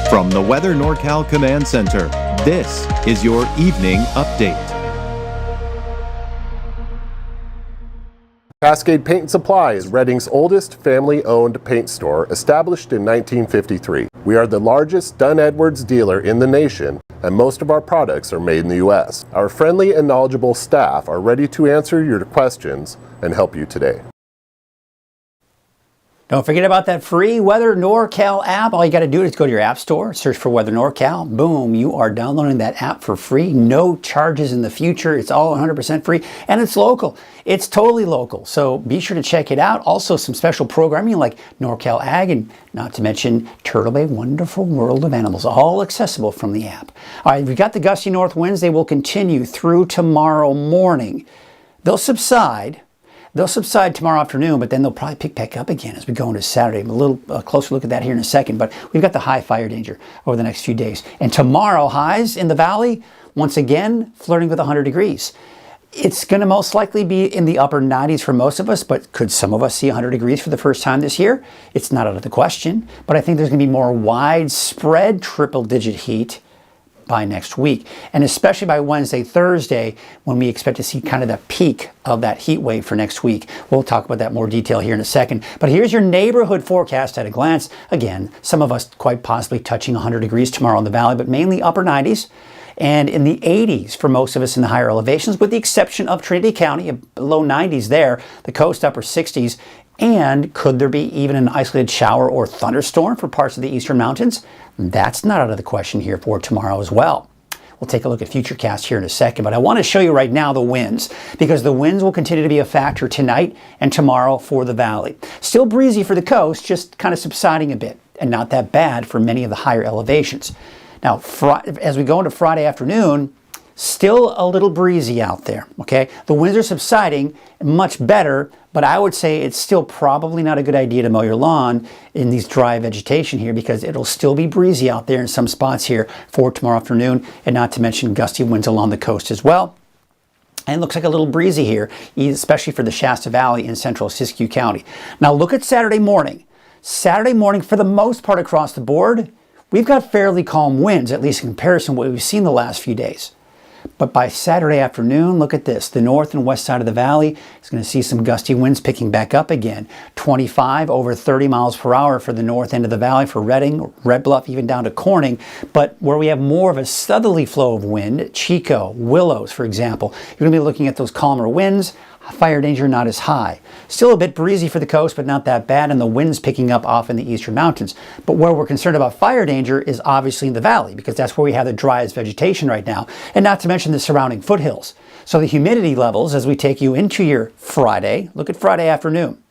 From the Weather NorCal Command Center, this is your Evening Update. Cascade Paint and Supply is Reading's oldest family-owned paint store, established in 1953. We are the largest Dunn Edwards dealer in the nation, and most of our products are made in the U.S. Our friendly and knowledgeable staff are ready to answer your questions and help you today. Don't forget about that free Weather NorCal app. All you got to do is go to your app store, search for Weather NorCal. Boom, you are downloading that app for free. No charges in the future. It's all 100% free, and it's local. It's totally local, so be sure to check it out. Also, some special programming like NorCal Ag, and not to mention Turtle Bay Wonderful World of Animals, all accessible from the app. All right, we've got the gusty north winds. They will continue through tomorrow morning. They'll subside tomorrow afternoon, but then they'll probably pick back up again as we go into Saturday. A little closer look at that here in a second, but we've got the high fire danger over the next few days. And tomorrow, highs in the valley, once again, flirting with 100 degrees. It's going to most likely be in the upper 90s for most of us, but could some of us see 100 degrees for the first time this year? It's not out of the question, but I think there's going to be more widespread triple-digit heat by next week, and especially by Wednesday, Thursday, when we expect to see kind of the peak of that heat wave for next week. We'll talk about that more detail here in a second. But here's your neighborhood forecast at a glance. Again, some of us quite possibly touching 100 degrees tomorrow in the valley, but mainly upper 90s and in the 80s for most of us in the higher elevations, with the exception of Trinity County, low 90s there, the coast upper 60s. And could there be even an isolated shower or thunderstorm for parts of the eastern mountains? That's not out of the question here for tomorrow as well. We'll take a look at Futurecast here in a second, but I want to show you right now the winds, because the winds will continue to be a factor tonight and tomorrow for the valley. Still breezy for the coast, just kind of subsiding a bit, and not that bad for many of the higher elevations. Now, as we go into Friday afternoon, still a little breezy out there, okay? The winds are subsiding, much better, but I would say it's still probably not a good idea to mow your lawn in these dry vegetation here, because it'll still be breezy out there in some spots here for tomorrow afternoon, and not to mention gusty winds along the coast as well. And it looks like a little breezy here, especially for the Shasta Valley in central Siskiyou County. Now look at Saturday morning. Saturday morning, for the most part across the board, we've got fairly calm winds, at least in comparison to what we've seen the last few days. But by Saturday afternoon, look at this. The north and west side of the valley is going to see some gusty winds picking back up again. 25 over 30 miles per hour for the north end of the valley for Reading, Red Bluff, even down to Corning. But where we have more of a southerly flow of wind, Chico, Willows, for example, you're going to be looking at those calmer winds. Fire danger not as high. Still a bit breezy for the coast, but not that bad, and the winds picking up off in the eastern mountains. But where we're concerned about fire danger is obviously in the valley, because that's where we have the driest vegetation right now, and not to mention the surrounding foothills. So the humidity levels, as we take you into your Friday, look at Friday afternoon.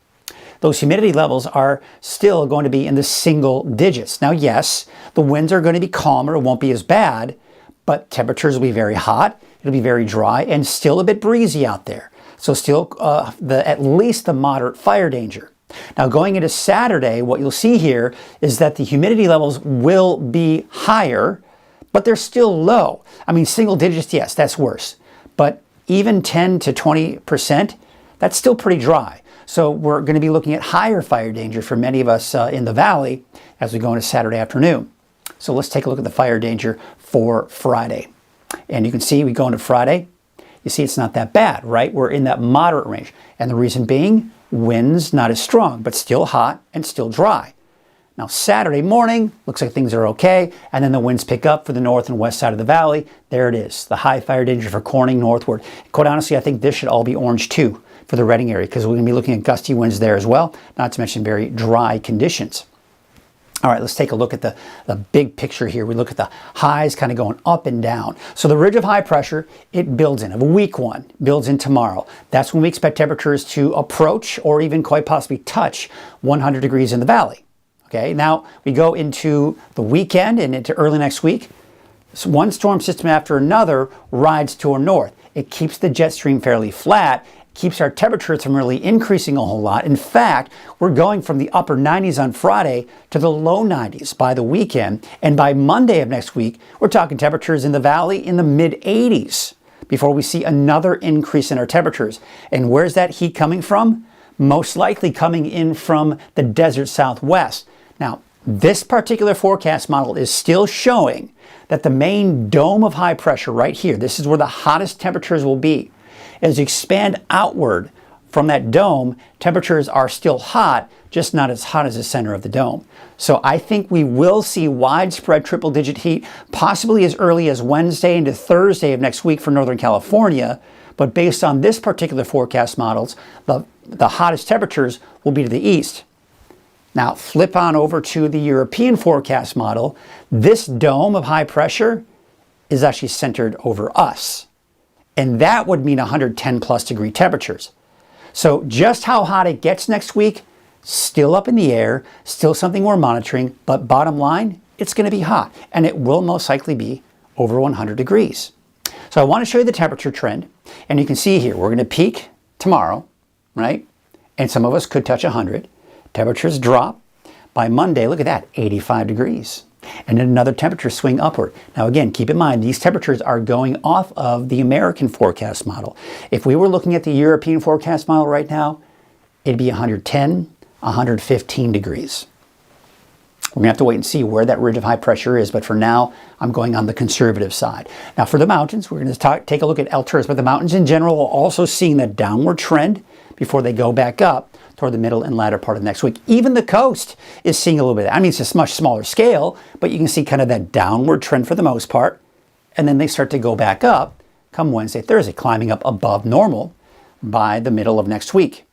Those humidity levels are still going to be in the single digits. Now, yes, the winds are going to be calmer, it won't be as bad, but temperatures will be very hot, it'll be very dry, and still a bit breezy out there. So still at least the moderate fire danger. Now going into Saturday, what you'll see here is that the humidity levels will be higher, but they're still low. I mean, single digits, yes, that's worse. But even 10 to 20%, that's still pretty dry. So we're going to be looking at higher fire danger for many of us in the valley as we go into Saturday afternoon. So let's take a look at the fire danger for Friday. And you can see we go into Friday. You see, it's not that bad, right? We're in that moderate range. And the reason being, winds not as strong, but still hot and still dry. Now, Saturday morning, looks like things are okay. And then the winds pick up for the north and west side of the valley. There it is, the high fire danger for Corning northward. Quite honestly, I think this should all be orange too for the Reading area, because we're going to be looking at gusty winds there as well, not to mention very dry conditions. All right, let's take a look at the big picture here. We look at the highs kind of going up and down. So the ridge of high pressure, it builds in. A weak one builds in tomorrow. That's when we expect temperatures to approach or even quite possibly touch 100 degrees in the valley. Okay, now we go into the weekend and into early next week. So one storm system after another rides to our north. It keeps the jet stream fairly flat, keeps our temperatures from really increasing a whole lot. In fact, we're going from the upper 90s on Friday to the low 90s by the weekend. And by Monday of next week, we're talking temperatures in the valley in the mid 80s before we see another increase in our temperatures. And where's that heat coming from? Most likely coming in from the desert southwest. Now, This particular forecast model is still showing that the main dome of high pressure right here, this is where the hottest temperatures will be. As you expand outward from that dome, temperatures are still hot, just not as hot as the center of the dome. So I think we will see widespread triple-digit heat, possibly as early as Wednesday into Thursday of next week for Northern California. But based on this particular forecast models, the hottest temperatures will be to the east. Now flip on over to the European forecast model. This dome of high pressure is actually centered over us. And that would mean 110 plus degree temperatures. So just how hot it gets next week, still up in the air, still something we're monitoring, but bottom line, it's going to be hot, and it will most likely be over 100 degrees. So I want to show you the temperature trend, and you can see here, we're going to peak tomorrow, right? And some of us could touch 100. Temperatures drop. By Monday, look at that, 85 degrees. And then another temperature swing upward. Now again, keep in mind, these temperatures are going off of the American forecast model. If we were looking at the European forecast model right now, it'd be 110, 115 degrees. We're going to have to wait and see where that ridge of high pressure is, but for now, I'm going on the conservative side. Now for the mountains, we're going to take a look at Alturas, but the mountains in general are also seeing that downward trend before they go back up toward the middle and latter part of next week. Even the coast is seeing a little bit. I mean, it's a much smaller scale, but you can see kind of that downward trend for the most part. And then they start to go back up come Wednesday, Thursday, climbing up above normal by the middle of next week.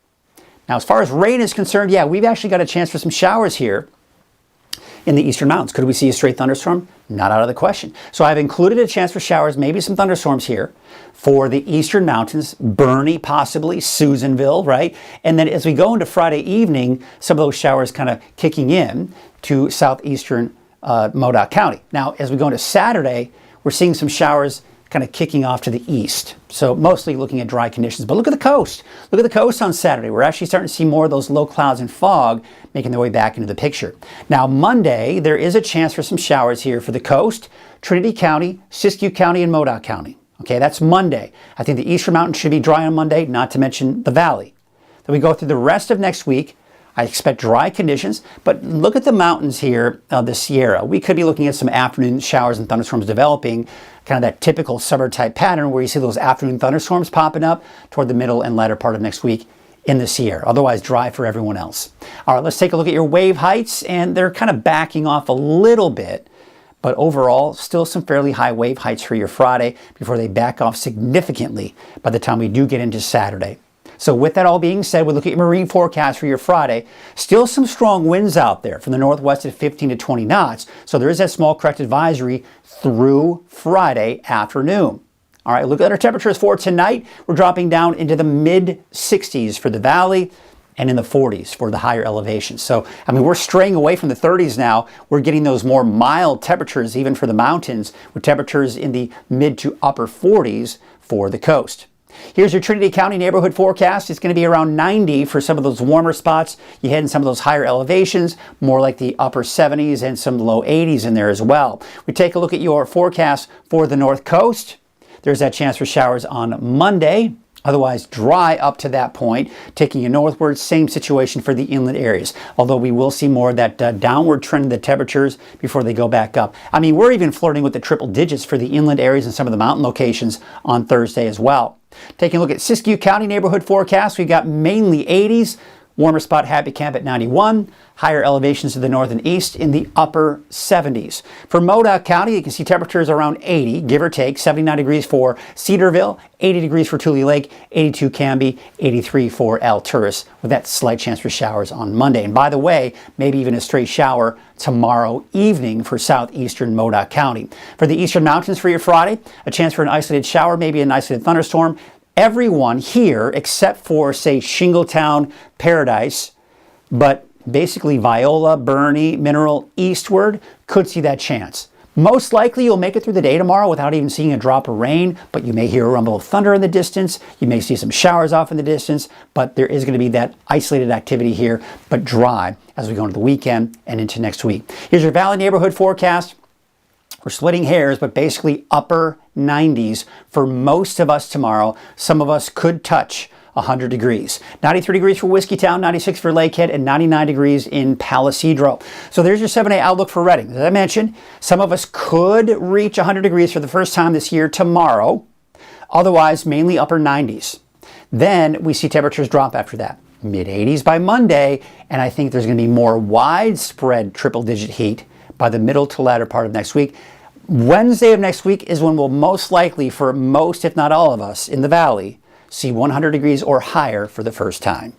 Now, as far as rain is concerned, yeah, we've actually got a chance for some showers here in the eastern mountains. Could we see a straight thunderstorm? Not out of the question. So I've included a chance for showers, maybe some thunderstorms here for the eastern mountains, Bernie possibly, Susanville, right? And then as we go into Friday evening, some of those showers kind of kicking in to southeastern Modoc County. Now, as we go into Saturday, we're seeing some showers kind of kicking off to the east. So mostly looking at dry conditions. But look at the coast. Look at the coast on Saturday. We're actually starting to see more of those low clouds and fog making their way back into the picture. Now Monday, there is a chance for some showers here for the coast, Trinity County, Siskiyou County, and Modoc County. Okay, that's Monday. I think the eastern mountains should be dry on Monday, not to mention the valley. Then we go through the rest of next week. I expect dry conditions, but look at the mountains here, the Sierra. We could be looking at some afternoon showers and thunderstorms developing, kind of that typical summer type pattern where you see those afternoon thunderstorms popping up toward the middle and latter part of next week in the Sierra. Otherwise dry for everyone else. All right, let's take a look at your wave heights, and they're kind of backing off a little bit, but overall still some fairly high wave heights for your Friday before they back off significantly by the time we do get into Saturday. So with that all being said, we look at your marine forecast for your Friday. Still some strong winds out there from the northwest at 15 to 20 knots. So there is that small correct advisory through Friday afternoon. All right, look at our temperatures for tonight. We're dropping down into the mid 60s for the valley and in the 40s for the higher elevations. So, I mean, we're straying away from the 30s now. We're getting those more mild temperatures even for the mountains with temperatures in the mid to upper 40s for the coast. Here's your Trinity County neighborhood forecast. It's going to be around 90 for some of those warmer spots. You head in some of those higher elevations, more like the upper 70s and some low 80s in there as well. We take a look at your forecast for the North Coast. There's that chance for showers on Monday. Otherwise dry up to that point, taking you northward. Same situation for the inland areas, although we will see more of that downward trend in the temperatures before they go back up. I mean, we're even flirting with the triple digits for the inland areas and some of the mountain locations on Thursday as well. Taking a look at Siskiyou County neighborhood forecast, we've got mainly 80s. Warmer spot Happy Camp at 91. Higher elevations to the north and east in the upper 70s. For Modoc County, you can see temperatures around 80, give or take. 79 degrees for Cedarville, 80 degrees for Tule Lake, 82 Canby, 83 for Alturas, with that slight chance for showers on Monday. And by the way, maybe even a straight shower tomorrow evening for southeastern Modoc County. For the eastern mountains for your Friday, a chance for an isolated shower, maybe an isolated thunderstorm. Everyone here, except for, say, Shingletown, Paradise, but basically Viola, Bernie, Mineral, eastward, could see that chance. Most likely you'll make it through the day tomorrow without even seeing a drop of rain, but you may hear a rumble of thunder in the distance. You may see some showers off in the distance, but there is going to be that isolated activity here, but dry as we go into the weekend and into next week. Here's your Valley neighborhood forecast. We're splitting hairs, but basically upper 90s for most of us tomorrow. Some of us could touch 100 degrees. 93 degrees for Whiskeytown, 96 for Lakehead, and 99 degrees in Palisadro. So there's your 7-day outlook for Redding. As I mentioned, some of us could reach 100 degrees for the first time this year tomorrow. Otherwise, mainly upper 90s. Then we see temperatures drop after that. Mid-80s by Monday, and I think there's going to be more widespread triple-digit heat by the middle to latter part of next week. Wednesday of next week is when we'll most likely, for most, if not all of us in the valley, see 100 degrees or higher for the first time.